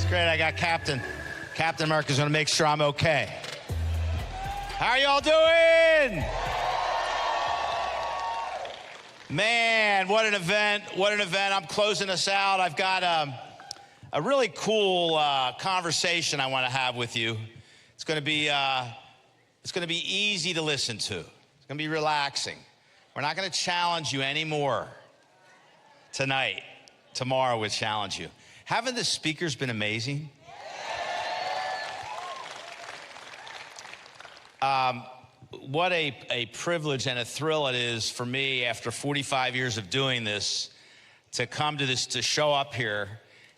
Great, I got Captain. Captain America's gonna make sure I'm okay. How are y'all doing? Man, what an event, what an event. I'm closing us out. I've got a really cool conversation I wanna have with you. It's gonna be easy to listen to. It's gonna be relaxing. We're not gonna challenge you anymore tonight. Tomorrow we'll challenge you. Haven't the speakers been amazing? What a privilege and a thrill it is for me after 45 years of doing this to come to this, to show up here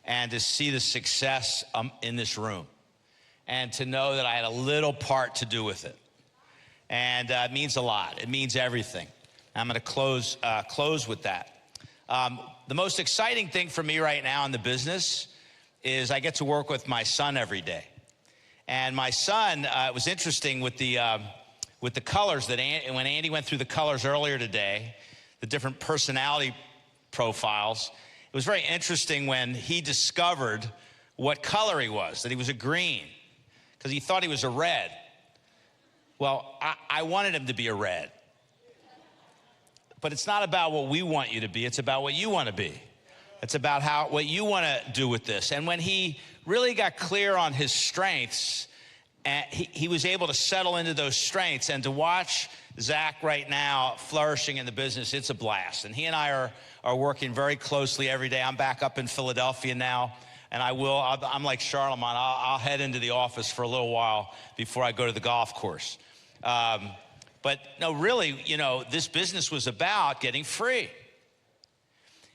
and to see the success in this room and to know that I had a little part to do with it. And it means a lot. It means everything. I'm going to close with that. The most exciting thing for me right now in the business is I get to work with my son every day. And my son, it was interesting with the colors that when Andy went through the colors earlier today, the different personality profiles, it was very interesting when he discovered what color he was, that he was a green, because he thought he was a red. Well, I wanted him to be a red. But it's not about what we want you to be, it's about what you want to be. It's about what you want to do with this. And when he really got clear on his strengths, he was able to settle into those strengths. And to watch Zach right now flourishing in the business, it's a blast. And he and I are working very closely every day. I'm back up in Philadelphia now, and I'm like Charlemagne. I'll head into the office for a little while before I go to the golf course. But no, really, you know, this business was about getting free.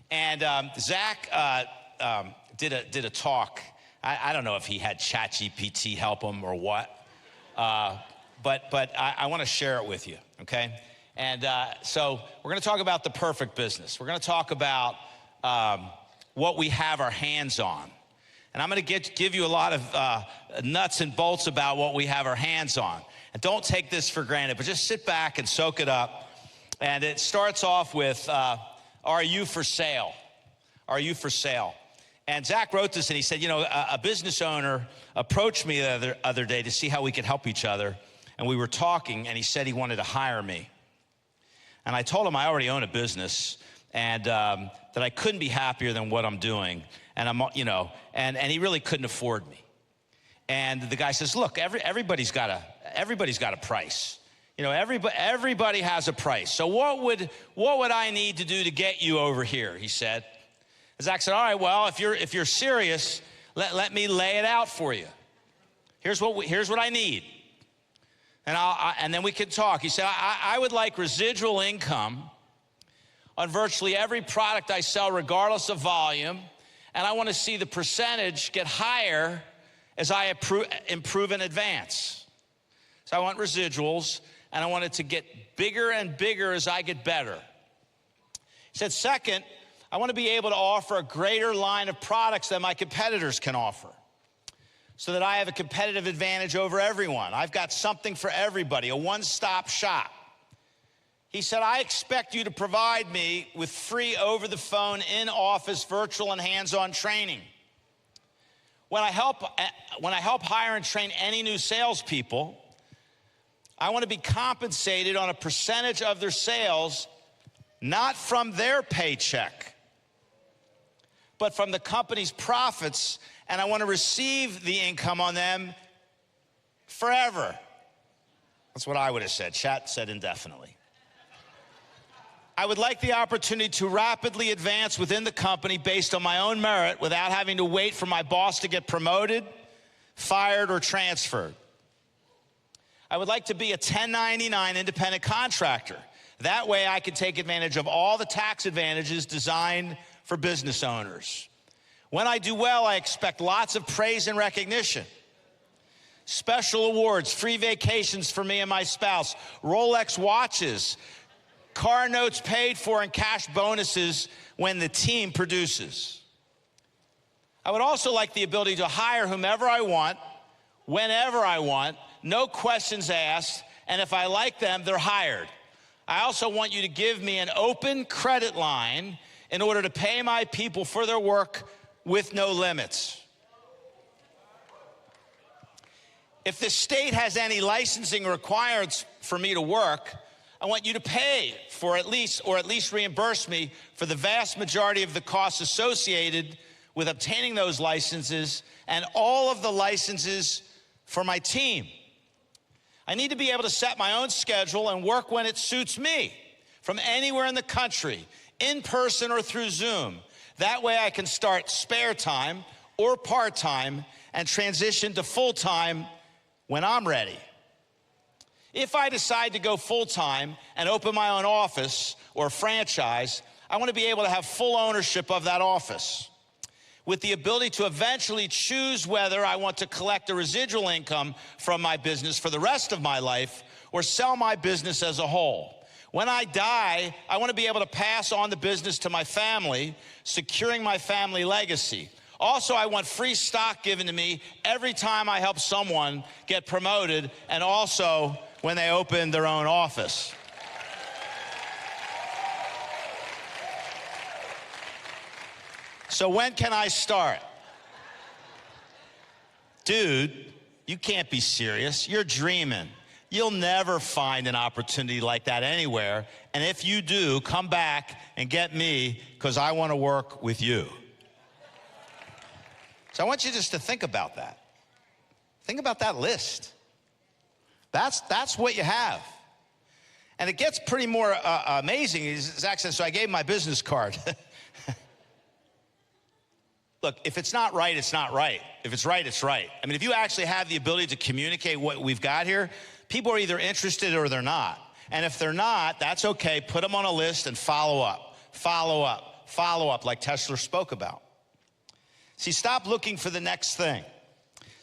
And Zach did a talk. I don't know if he had ChatGPT help him or what, but I want to share it with you, okay? And so we're going to talk about the perfect business. We're going to talk about what we have our hands on. And I'm going to give you a lot of nuts and bolts about what we have our hands on. And don't take this for granted, but just sit back and soak it up. And it starts off with, are you for sale? Are you for sale? And Zach wrote this and he said, you know, a business owner approached me the other day to see how we could help each other. And we were talking and he said he wanted to hire me. And I told him I already own a business and that I couldn't be happier than what I'm doing. And and he really couldn't afford me. And the guy says, look, everybody's got a price. You know, everybody has a price. So what would I need to do to get you over here? He said. Zach said, all right, well, if you're serious, let me lay it out for you. Here's what I need. And then we can talk. He said, I would like residual income on virtually every product I sell, regardless of volume. And I want to see the percentage get higher as I improve and advance. So I want residuals, and I want it to get bigger and bigger as I get better. He said, second, I want to be able to offer a greater line of products than my competitors can offer so that I have a competitive advantage over everyone. I've got something for everybody, a one-stop shop. He said, I expect you to provide me with free over-the-phone, in-office, virtual, and hands-on training. When I help hire and train any new salespeople, I want to be compensated on a percentage of their sales, not from their paycheck, but from the company's profits, and I want to receive the income on them forever. That's what I would have said. Chat said indefinitely. I would like the opportunity to rapidly advance within the company based on my own merit without having to wait for my boss to get promoted, fired, or transferred. I would like to be a 1099 independent contractor. That way I can take advantage of all the tax advantages designed for business owners. When I do well, I expect lots of praise and recognition. Special awards, free vacations for me and my spouse, Rolex watches, car notes paid for, and cash bonuses when the team produces. I would also like the ability to hire whomever I want, whenever I want, no questions asked, and if I like them, they're hired. I also want you to give me an open credit line in order to pay my people for their work with no limits. if the state has any licensing requirements for me to work, I want you to pay for at least reimburse me for the vast majority of the costs associated with obtaining those licenses and all of the licenses for my team. I need to be able to set my own schedule and work when it suits me from anywhere in the country, in person or through Zoom. That way I can start spare time or part-time and transition to full-time when I'm ready. If I decide to go full-time and open my own office or franchise, I want to be able to have full ownership of that office, with the ability to eventually choose whether I want to collect a residual income from my business for the rest of my life or sell my business as a whole. When I die, I want to be able to pass on the business to my family, securing my family legacy. Also, I want free stock given to me every time I help someone get promoted, and also when they open their own office. So when can I start? Dude, you can't be serious. You're dreaming. You'll never find an opportunity like that anywhere. And if you do, come back and get me, because I want to work with you. So I want you just to think about that. Think about that list. That's what you have. And it gets pretty more amazing. Zach says, so I gave him my business card. Look, if it's not right, it's not right. If it's right, it's right. I mean, if you actually have the ability to communicate what we've got here, people are either interested or they're not. And if they're not, that's okay. Put them on a list and follow up, like Tesla spoke about. See, stop looking for the next thing.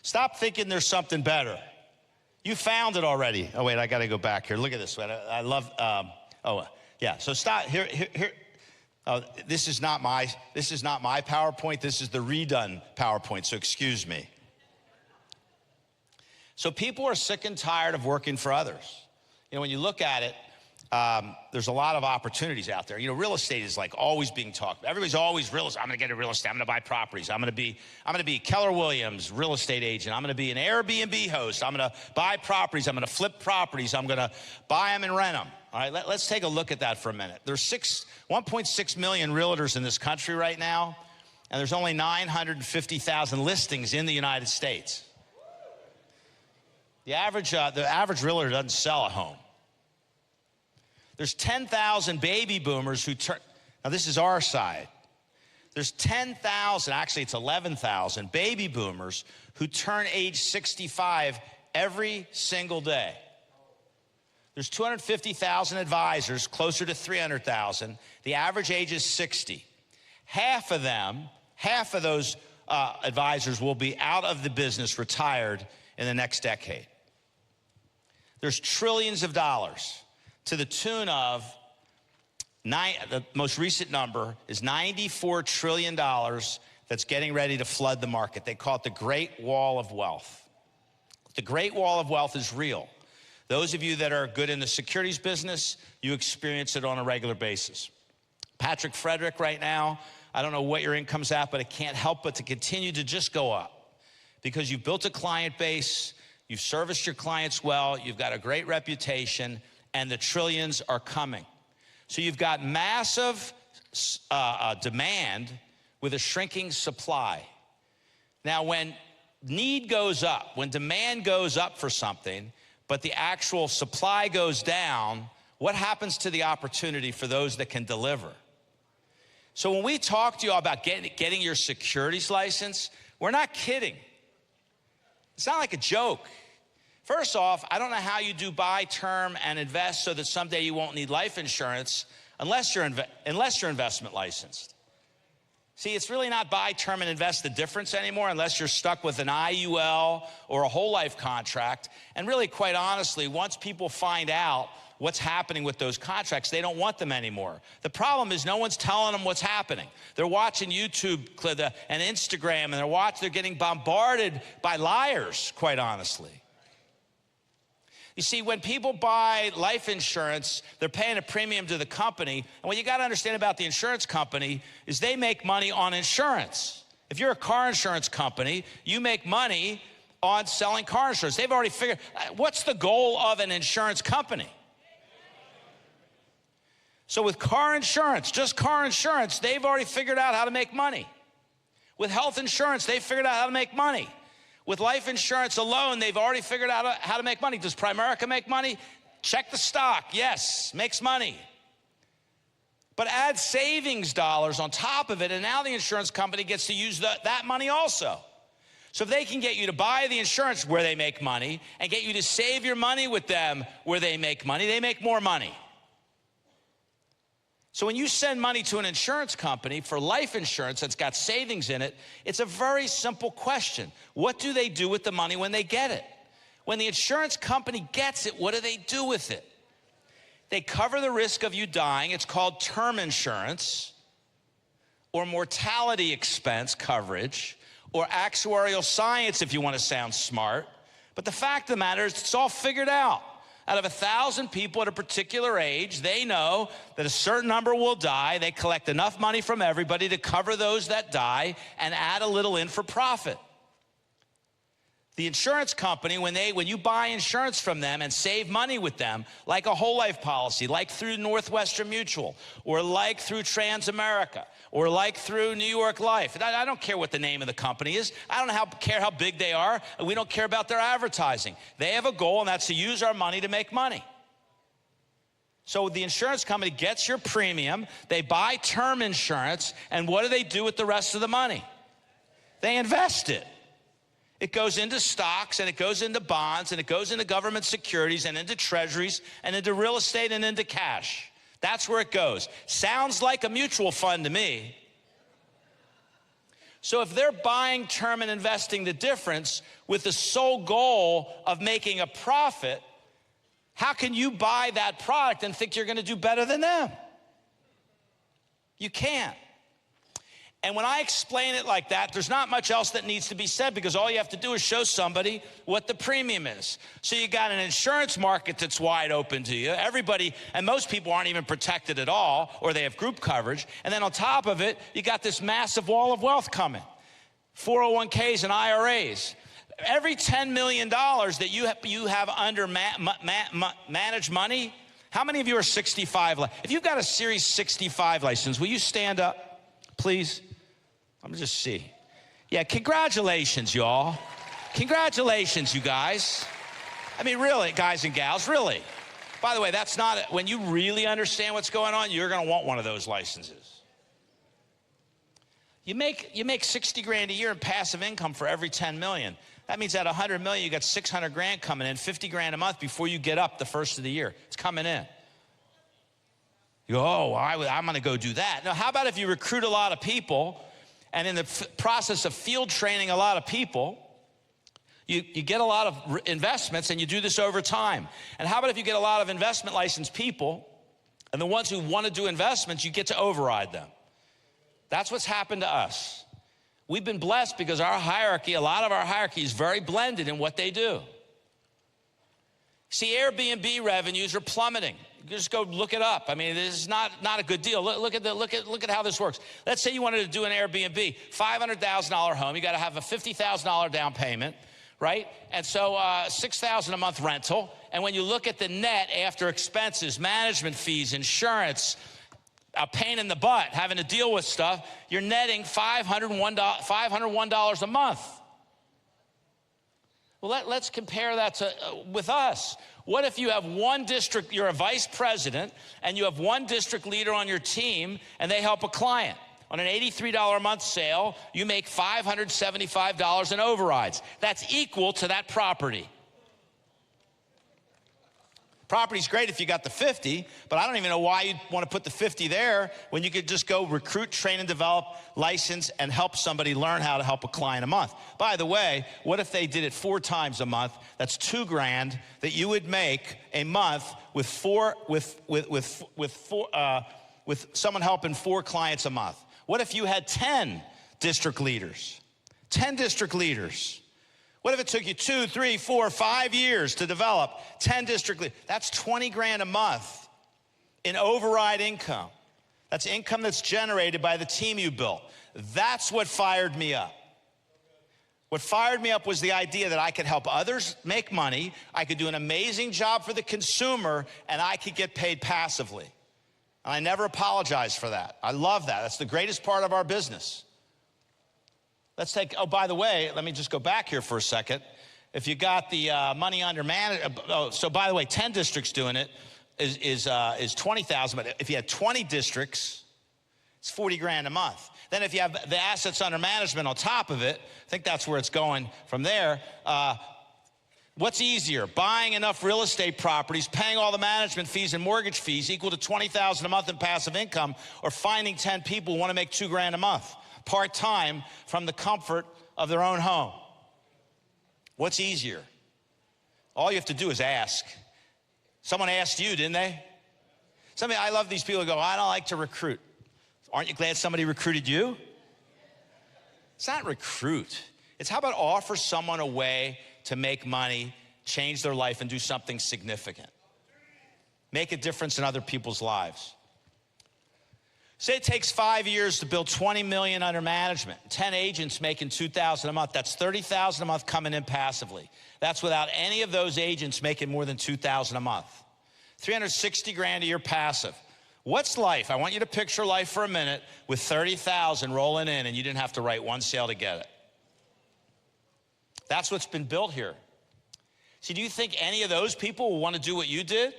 Stop thinking there's something better. You found it already. Oh, wait, I got to go back here. Look at this. I love, yeah. So stop here. This is not my PowerPoint. This is the redone PowerPoint, so excuse me. So people are sick and tired of working for others. You know, when you look at it, there's a lot of opportunities out there. You know, real estate is like always being talked. Everybody's always real estate. I'm going to get a real estate. I'm going to buy properties. I'm going to be Keller Williams, real estate agent. I'm going to be an Airbnb host. I'm going to buy properties. I'm going to flip properties. I'm going to buy them and rent them. All right, let's take a look at that for a minute. There's 1.6 million realtors in this country right now, and there's only 950,000 listings in the United States. The average realtor doesn't sell a home. There's 10,000 baby boomers who turn, now this is our side. There's 10,000, actually it's 11,000 baby boomers who turn age 65 every single day. There's 250,000 advisors, closer to 300,000. The average age is 60. Half of those advisors will be out of the business, retired in the next decade. There's trillions of dollars to the tune of, the most recent number is $94 trillion that's getting ready to flood the market. They call it the Great Wall of Wealth. The Great Wall of Wealth is real. Those of you that are good in the securities business, you experience it on a regular basis. Patrick Frederick right now, I don't know what your income's at, but it can't help but to continue to just go up because you've built a client base, you've serviced your clients well, you've got a great reputation, and the trillions are coming. So you've got massive demand with a shrinking supply. Now, when need goes up, when demand goes up for something, but the actual supply goes down, what happens to the opportunity for those that can deliver? So when we talk to you about getting your securities license, we're not kidding. It's not like a joke. First off, I don't know how you do buy, term, and invest so that someday you won't need life insurance unless you're investment licensed. See, it's really not buy, term, and invest the difference anymore unless you're stuck with an IUL or a whole life contract. And really, quite honestly, once people find out what's happening with those contracts, they don't want them anymore. The problem is no one's telling them what's happening. They're watching YouTube and Instagram, and they're getting bombarded by liars, quite honestly. You see, when people buy life insurance, they're paying a premium to the company. And what you got to understand about the insurance company is they make money on insurance. If you're a car insurance company, you make money on selling car insurance. They've already figured, what's the goal of an insurance company? So with car insurance, just car insurance, they've already figured out how to make money. With health insurance, they've figured out how to make money. With life insurance alone, they've already figured out how to make money. Does Primerica make money? Check the stock. Yes, makes money. But add savings dollars on top of it, and now the insurance company gets to use that money also. So if they can get you to buy the insurance where they make money and get you to save your money with them where they make money, they make more money. So when you send money to an insurance company for life insurance that's got savings in it, it's a very simple question. What do they do with the money when they get it? When the insurance company gets it, what do they do with it? They cover the risk of you dying. It's called term insurance, or mortality expense coverage, or actuarial science if you want to sound smart. But the fact of the matter is it's all figured out. Out of 1,000 people at a particular age, they know that a certain number will die. They collect enough money from everybody to cover those that die and add a little in for profit. The insurance company, when you buy insurance from them and save money with them, like a whole life policy, like through Northwestern Mutual, or like through Transamerica, or like through New York Life. I don't care what the name of the company is. I don't care how big they are. We don't care about their advertising. They have a goal, and that's to use our money to make money. So the insurance company gets your premium, they buy term insurance, and what do they do with the rest of the money? They invest it. It goes into stocks, and it goes into bonds, and it goes into government securities, and into treasuries, and into real estate, and into cash. That's where it goes. Sounds like a mutual fund to me. So if they're buying term and investing the difference with the sole goal of making a profit, how can you buy that product and think you're going to do better than them? You can't. And when I explain it like that, there's not much else that needs to be said, because all you have to do is show somebody what the premium is. So you got an insurance market that's wide open to you. Everybody, and most people aren't even protected at all, or they have group coverage. And then on top of it, you got this massive wall of wealth coming. 401ks and IRAs. Every $10 million that you have under managed money, how many of you are 65? If you've got a Series 65 license, will you stand up, please? Let me just see. Yeah, congratulations, y'all. Congratulations, you guys. I mean, really, guys and gals, really. By the way, that's not, when you really understand what's going on, you're gonna want one of those licenses. You make 60 grand a year in passive income for every 10 million. That means at 100 million, you got 600 grand coming in, 50 grand a month before you get up the first of the year. It's coming in. You go, oh, I'm gonna go do that. Now, how about if you recruit a lot of people, and in the process of field training a lot of people, you get a lot of investments, and you do this over time. And how about if you get a lot of investment licensed people, and the ones who want to do investments, you get to override them. That's what's happened to us. We've been blessed because our hierarchy, a lot of our hierarchy is very blended in what they do. See, Airbnb revenues are plummeting. You just go look it up. I mean, this is not a good deal. Look at how this works. Let's say you wanted to do an Airbnb, $500,000 home. You got to have a $50,000 down payment, right? And so $6,000 a month rental. And when you look at the net after expenses, management fees, insurance, a pain in the butt having to deal with stuff, you're netting $501 a month. Well, let's compare that to with us. What if you have one district, you're a vice president, and you have one district leader on your team, and they help a client? On an $83 a month sale, you make $575 in overrides. That's equal to that property. Property's great if you got the 50, but I don't even know why you'd want to put the 50 there when you could just go recruit, train, and develop, license, and help somebody learn how to help a client a month. By the way, what if they did it 4 times a month? That's $2 grand that you would make a month with someone helping 4 clients a month. What if you had 10 district leaders? 10 district leaders. What if it took you 2, 3, 4, 5 years to develop 10 district leaders? That's 20 grand a month in override income. That's income that's generated by the team you built. That's what fired me up. What fired me up was the idea that I could help others make money, I could do an amazing job for the consumer, and I could get paid passively. And I never apologized for that. I love that. That's the greatest part of our business. Let's take, oh, by the way, let me just go back here for a second. If you got the money under management, so by the way, 10 districts doing it is 20,000, but if you had 20 districts, it's 40 grand a month. Then if you have the assets under management on top of it, I think that's where it's going from there. What's easier, buying enough real estate properties, paying all the management fees and mortgage fees equal to 20,000 a month in passive income, or finding 10 people who want to make 2 grand a month, part-time from the comfort of their own home? What's easier? All you have to do is ask. Someone asked you, didn't they? I love these people who go, I don't like to recruit. Aren't you glad somebody recruited you? It's not recruit. It's how about offer someone a way to make money, change their life, and do something significant. Make a difference in other people's lives. Say it takes 5 years to build 20 million under management, 10 agents making 2,000 a month. That's 30,000 a month coming in passively. That's without any of those agents making more than 2,000 a month. 360 grand a year passive. What's life? I want you to picture life for a minute with 30,000 rolling in and you didn't have to write one sale to get it. That's what's been built here. See, do you think any of those people will want to do what you did?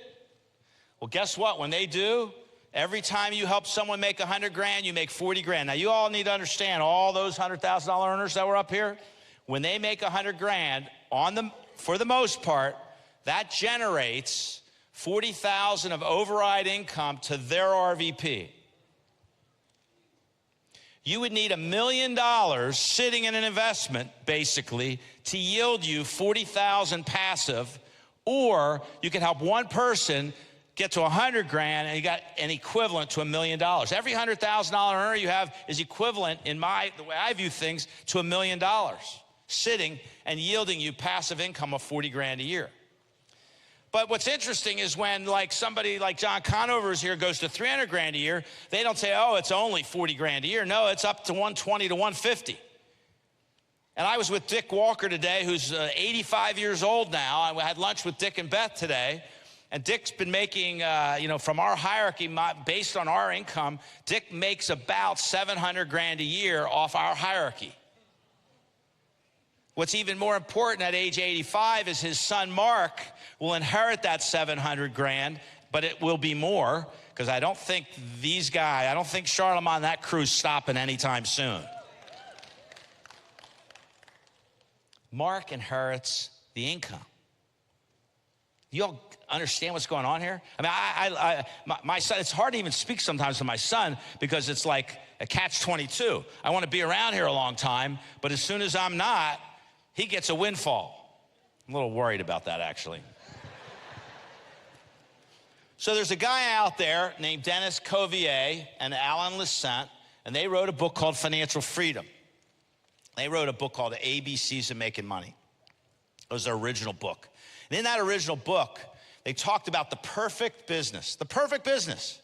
Well, guess what? When they do, every time you help someone make 100 grand, you make 40 grand. Now, you all need to understand, all those $100,000 earners that were up here, when they make 100 grand, for the most part, that generates 40,000 of override income to their RVP. You would need $1 million sitting in an investment, basically, to yield you 40,000 passive, or you can help one person get to 100 grand and you got an equivalent to $1 million. Every $100,000 earner you have is equivalent, the way I view things, to $1 million sitting and yielding you passive income of 40 grand a year. But what's interesting is when somebody like John Conover's here goes to 300 grand a year, they don't say, oh, it's only 40 grand a year. No, it's up to 120 to 150. And I was with Dick Walker today, who's 85 years old now. I had lunch with Dick and Beth today. And Dick's been making, from our hierarchy, based on our income, Dick makes about 700 grand a year off our hierarchy. What's even more important at age 85 is his son, Mark, will inherit that 700 grand, but it will be more, because I don't think Charlemagne, that crew's stopping anytime soon. Mark inherits the income. You all understand what's going on here? I mean, my son, it's hard to even speak sometimes to my son because it's like a catch-22. I want to be around here a long time, but as soon as I'm not, he gets a windfall. I'm a little worried about that, actually. So there's a guy out there named Dennis Covier and Alan Lissant, and they wrote a book called Financial Freedom. They wrote a book called The ABCs of Making Money. It was their original book. And in that original book, they talked about the perfect business. The perfect business.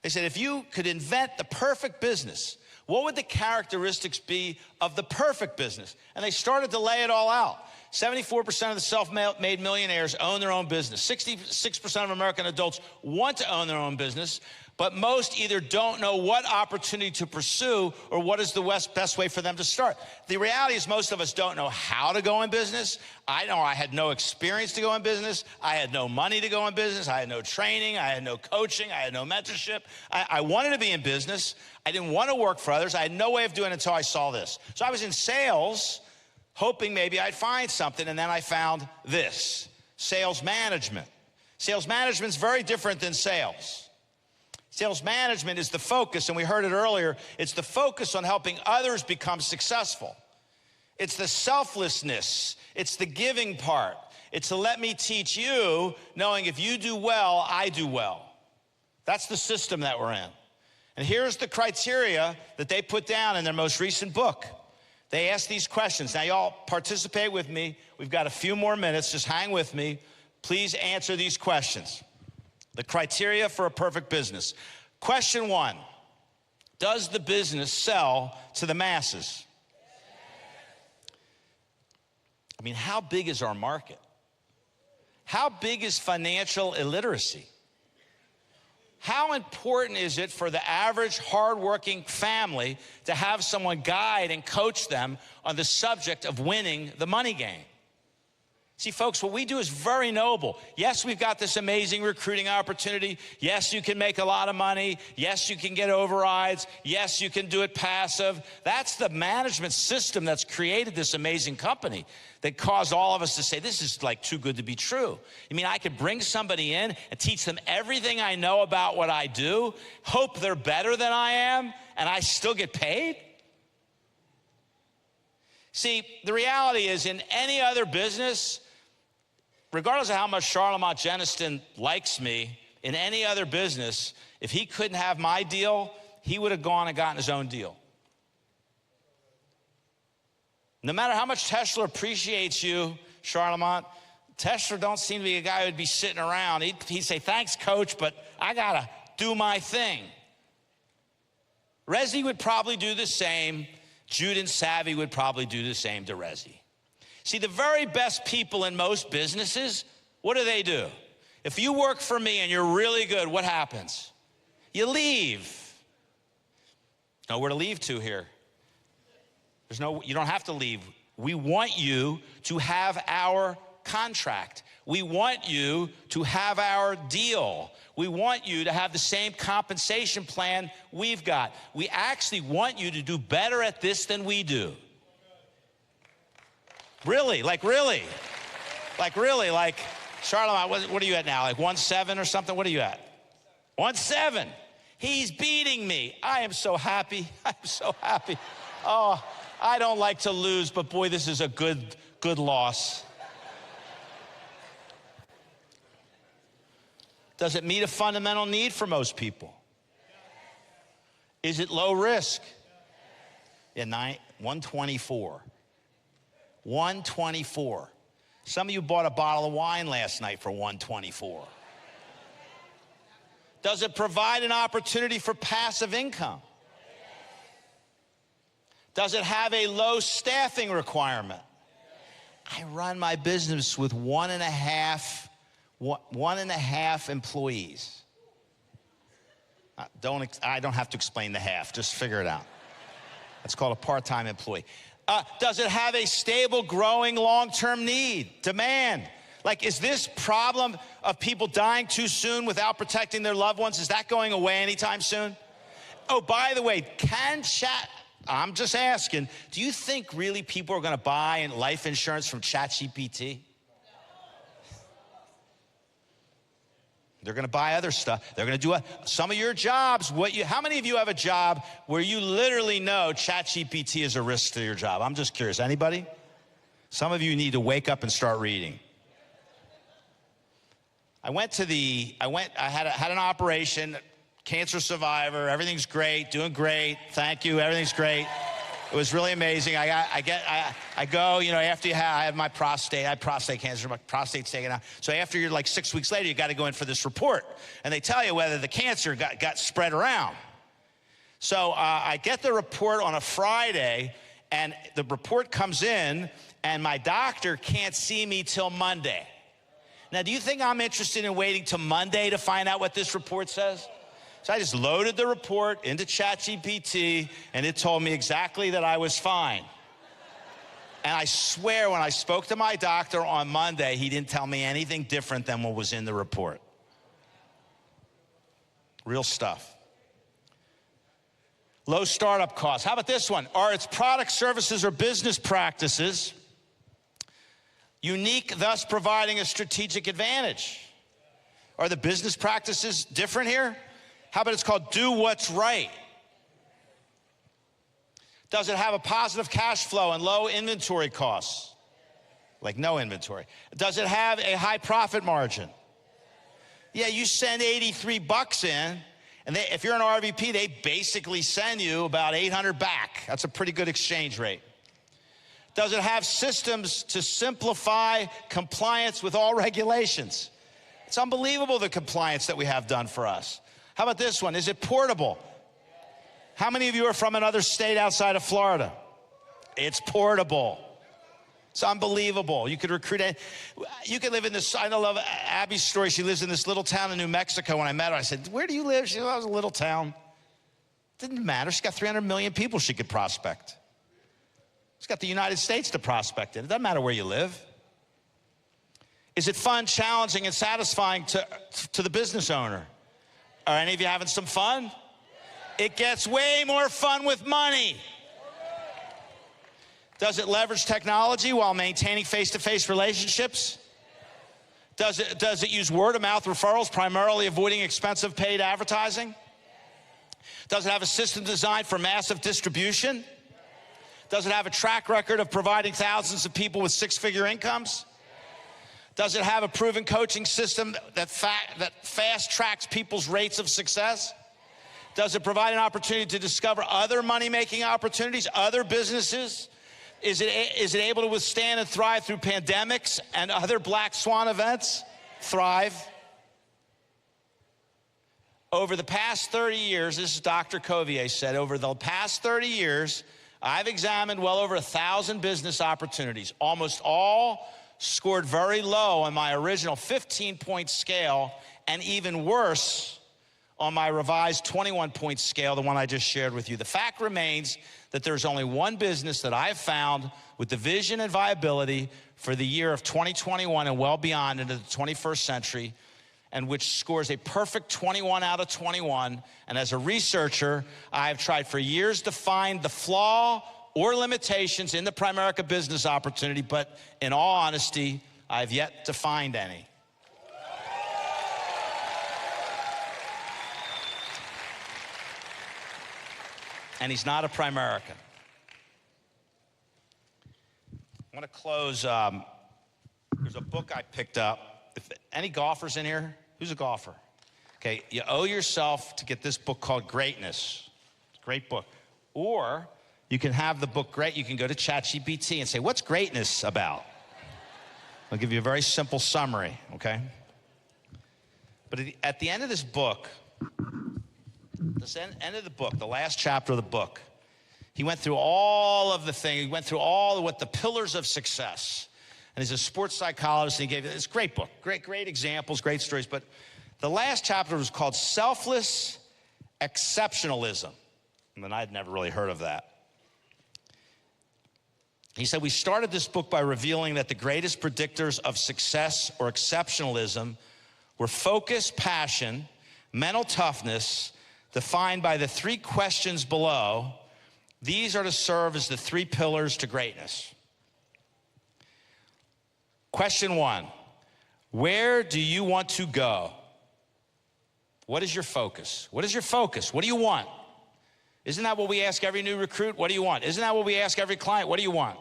They said, if you could invent the perfect business, what would the characteristics be of the perfect business? And they started to lay it all out. 74% of the self-made millionaires own their own business. 66% of American adults want to own their own business, but most either don't know what opportunity to pursue or what is the best way for them to start. The reality is most of us don't know how to go in business. I know I had no experience to go in business. I had no money to go in business. I had no training. I had no coaching. I had no mentorship. I wanted to be in business. I didn't want to work for others. I had no way of doing it until I saw this. So I was in sales, hoping maybe I'd find something, and then I found this, sales management. Sales management is very different than sales. Sales management is the focus, and we heard it earlier, it's the focus on helping others become successful. It's the selflessness, it's the giving part. It's to let me teach you, knowing if you do well, I do well. That's the system that we're in. And here's the criteria that they put down in their most recent book. They ask these questions. Now, y'all participate with me. We've got a few more minutes. Just hang with me. Please answer these questions. The criteria for a perfect business. Question 1, does the business sell to the masses? I mean, how big is our market? How big is financial illiteracy? How important is it for the average hardworking family to have someone guide and coach them on the subject of winning the money game? See, folks, what we do is very noble. Yes, we've got this amazing recruiting opportunity. Yes, you can make a lot of money. Yes, you can get overrides. Yes, you can do it passive. That's the management system that's created this amazing company that caused all of us to say, this is like too good to be true. I mean, I could bring somebody in and teach them everything I know about what I do, hope they're better than I am, and I still get paid? See, the reality is in any other business, regardless of how much Charlemont Jeniston likes me, in any other business, if he couldn't have my deal, he would have gone and gotten his own deal. No matter how much Tesla appreciates you, Charlemont, Tesla don't seem to be a guy who'd be sitting around. He'd say, thanks, coach, but I gotta do my thing. Resi would probably do the same. Jude and Savvy would probably do the same to Resi. See, the very best people in most businesses, what do? If you work for me and you're really good, what happens? You leave. Nowhere to leave to here. You don't have to leave. We want you to have our contract. We want you to have our deal. We want you to have the same compensation plan we've got. We actually want you to do better at this than we do. Really, like Charlemont, what are you at now? Like 1.7 or something? What are you at? 1.7. He's beating me. I am so happy. I'm so happy. Oh, I don't like to lose, but boy, this is a good loss. Does it meet a fundamental need for most people? Is it low risk? Yeah, 124. 124. Some of you bought a bottle of wine last night for 124. Does it provide an opportunity for passive income? Does it have a low staffing requirement? I run my business with one and a half employees. I don't have to explain the half, just figure it out. That's called a part-time employee. Does it have a stable, growing, long-term demand? Like, is this problem of people dying too soon without protecting their loved ones, is that going away anytime soon? Oh, by the way, I'm just asking, do you think really people are going to buy life insurance from ChatGPT? They're going to buy other stuff. They're going to do some of your jobs. How many of you have a job where you literally know ChatGPT is a risk to your job? I'm just curious. Anybody? Some of you need to wake up and start reading. I had an operation, cancer survivor. Everything's great, doing great. Thank you. Everything's great. It was really amazing. I go, after I have my prostate, I had prostate cancer, my prostate's taken out. So after you're like 6 weeks later, you got to go in for this report. And they tell you whether the cancer got spread around. So I get the report on a Friday, and the report comes in, and my doctor can't see me till Monday. Now, do you think I'm interested in waiting till Monday to find out what this report says? So I just loaded the report into ChatGPT, and it told me exactly that I was fine. And I swear, when I spoke to my doctor on Monday, he didn't tell me anything different than what was in the report. Real stuff. Low startup costs. How about this one? Are its products, services, or business practices unique, thus providing a strategic advantage? Are the business practices different here? How about it's called do what's right? Does it have a positive cash flow and low inventory costs? Like no inventory. Does it have a high profit margin? Yeah, you send $83 in, and if you're an RVP, they basically send you about 800 back. That's a pretty good exchange rate. Does it have systems to simplify compliance with all regulations? It's unbelievable the compliance that we have done for us. How about this one? Is it portable? How many of you are from another state outside of Florida? It's portable. It's unbelievable. You could recruit, you could live in this, I love Abby's story. She lives in this little town in New Mexico. When I met her, I said, where do you live? She said, I was a little town. Didn't matter. She's got 300 million people she could prospect. She's got the United States to prospect in. It doesn't matter where you live. Is it fun, challenging, and satisfying to the business owner? Are any of you having some fun? It gets way more fun with money. Does it leverage technology while maintaining face-to-face relationships? Does it use word-of-mouth referrals, primarily avoiding expensive paid advertising? Does it have a system designed for massive distribution? Does it have a track record of providing thousands of people with six-figure incomes? Does it have a proven coaching system that fast-tracks people's rates of success? Does it provide an opportunity to discover other money-making opportunities, other businesses? Is it able to withstand and thrive through pandemics and other black swan events? Thrive. Over the past 30 years, this is Dr. Covier said, over the past 30 years, I've examined well over 1,000 business opportunities. Almost all scored very low on my original 15-point scale, and even worse on my revised 21-point scale, the one I just shared with you. The fact remains that there's only one business that I have found with the vision and viability for the year of 2021 and well beyond into the 21st century, and which scores a perfect 21 out of 21. And as a researcher, I have tried for years to find the flaw or limitations in the Primerica business opportunity, but in all honesty, I have yet to find any. And he's not a Primerican. I want to close. There's a book I picked up. Any golfers in here? Who's a golfer? Okay, you owe yourself to get this book called Greatness. It's a great book. Or you can have the book Great. You can go to ChatGPT and say, what's greatness about? I'll give you a very simple summary, okay? But at the end of this book, end of the book, the last chapter of the book, he went through all of the things. He went through all of what the pillars of success. And he's a sports psychologist, and he gave this great book, great examples, great stories. But the last chapter was called Selfless Exceptionalism. And I'd never really heard of that. He said, we started this book by revealing that the greatest predictors of success or exceptionalism were focus, passion, mental toughness, defined by the three questions below. These are to serve as the three pillars to greatness. Question 1, where do you want to go? What is your focus? What is your focus? What do you want? Isn't that what we ask every new recruit? What do you want? Isn't that what we ask every client? What do you want?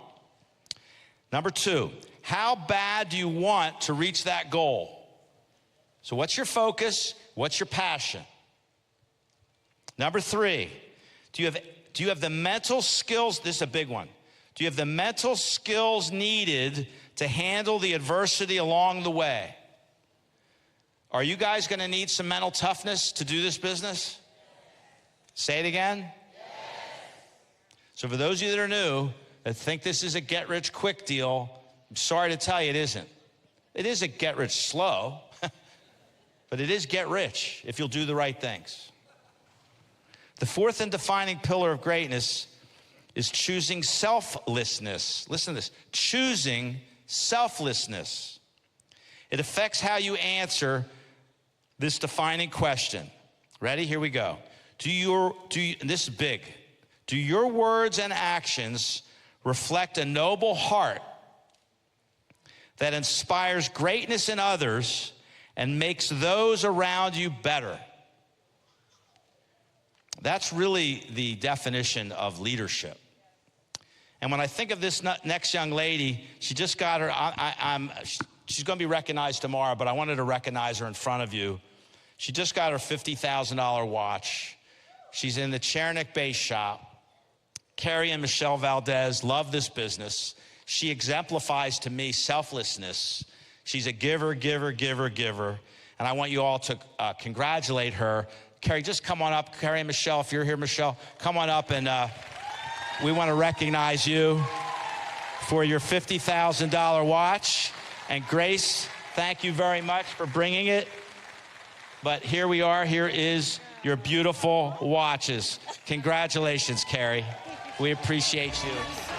Number 2, how bad do you want to reach that goal? So what's your focus? What's your passion? Number 3, do you have the mental skills? This is a big one. Do you have the mental skills needed to handle the adversity along the way? Are you guys going to need some mental toughness to do this business? Say it again. Yes. So for those of you that are new, that think this is a get-rich-quick deal, I'm sorry to tell you it isn't. It is a get-rich-slow, but it is get-rich if you'll do the right things. The fourth and defining pillar of greatness is choosing selflessness. Listen to this, choosing selflessness. It affects how you answer this defining question. Ready? Here we go. And this is big. Do your words and actions reflect a noble heart that inspires greatness in others and makes those around you better? That's really the definition of leadership. And when I think of this next young lady, she just got her, she's going to be recognized tomorrow, but I wanted to recognize her in front of you. She just got her $50,000 watch. She's in the Chernick Base Shop. Carrie and Michelle Valdez love this business. She exemplifies to me selflessness. She's a giver, giver, giver, giver. And I want you all to congratulate her. Carrie, just come on up. Carrie and Michelle, if you're here, Michelle, come on up and we want to recognize you. for your $50,000 watch. And Grace, thank you very much for bringing it. But here we are. Here is your beautiful watches. Congratulations, Carrie. We appreciate you.